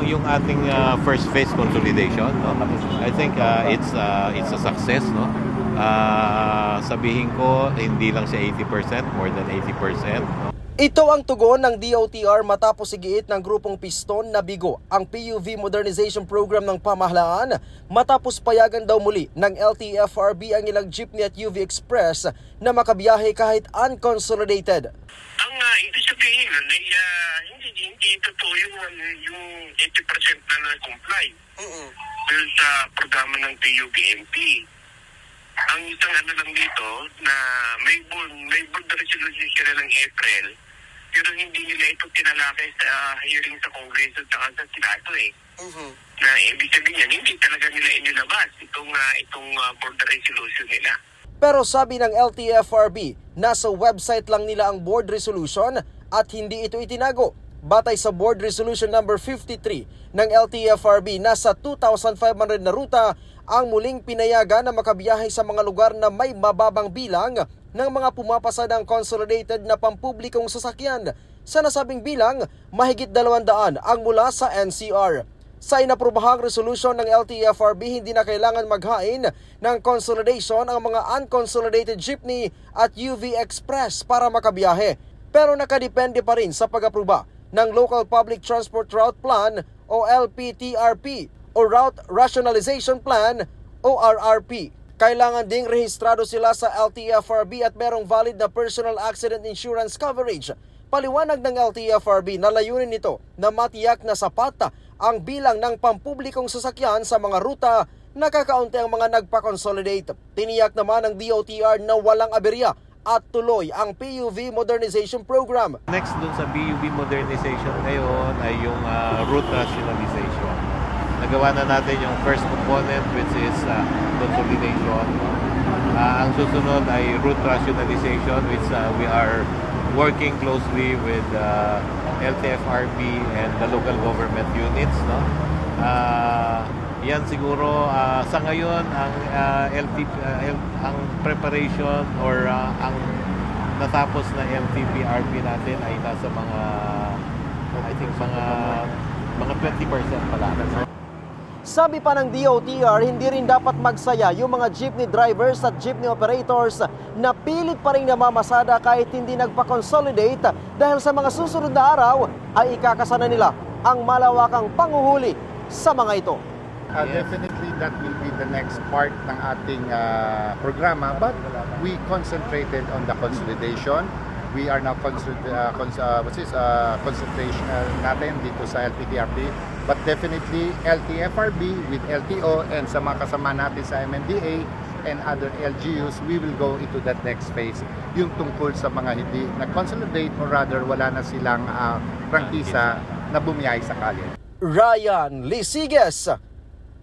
yung ating first phase consolidation, no? I think it's a success, no? Sabihin ko, hindi lang siya 80%, more than 80%. No? Ito ang tugon ng DOTR matapos sigiit ng grupong Piston na bigo ang PUV Modernization Program ng pamahalaan matapos payagan daw muli ng LTFRB ang ilang jeepney at UV Express na makabiyahe kahit unconsolidated. Ang ibig sabihin hindi totoo yung 80% na na-comply sa programa ng PUBMP. Ang isang lang dito na may board resolution sila ng April, pero hindi nila ito tinalakay sa hearing sa Congress at sa Senado Na ibig sabihin yan, hindi talaga nila inilabas itong board resolution nila. Pero sabi ng LTFRB, nasa website lang nila ang board resolution at hindi ito itinago. Batay sa board resolution number 53 ng LTFRB, nasa 2,500 na ruta ang muling pinayagan na makabiyahe sa mga lugar na may mababang bilang ng mga pumapasa ng consolidated na pampublikong sasakyan. Sa nasabing bilang, mahigit 200 ang mula sa NCR. Sa inaprobahang resolusyon ng LTFRB, hindi na kailangan maghain ng consolidation ang mga unconsolidated jeepney at UV Express para makabiyahe. Pero nakadepende pa rin sa pag-aproba ng Local Public Transport Route Plan o LPTRP o Route Rationalization Plan o RRP. Kailangan ding rehistrado sila sa LTFRB at merong valid na personal accident insurance coverage. Paliwanag ng LTFRB na layunin nito na matiyak na sapat ang bilang ng pampublikong sasakyan sa mga ruta na kakaunti ang mga nagpa-consolidate. Tiniyak naman ng DOTR na walang aberya at tuloy ang PUV Modernization Program. Next dun sa PUV Modernization ngayon ay yung route rationalization. Nagawa na natin yung first component, which is consolidation. Ang susunod ay route rationalization, which we are working closely with LTFRB and the local government units. No? Yan siguro sa ngayon ang ang preparation or ang natapos na LTFRB natin ay nasa mga 20% pala. Sabi pa ng DOTR, hindi rin dapat magsaya yung mga jeepney drivers at jeepney operators na pilit pa rin namamasada kahit hindi nagpa-consolidate dahil sa mga susunod na araw ay ikakasana nila ang malawakang panguhuli sa mga ito. Definitely that will be the next part ng ating programa, but we concentrated on the consolidation. We are now concentration natin dito sa LPTRP, but definitely LTFRB with LTO and sa mga kasama natin sa MMDA and other LGUs, we will go into that next phase, yung tungkol sa mga hindi nag-consolidate or rather wala na silang prangkisa na bumiyahe sa kalye. Ryan Lisiges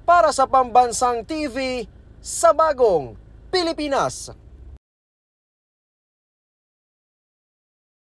para sa Pambansang TV sa Bagong Pilipinas.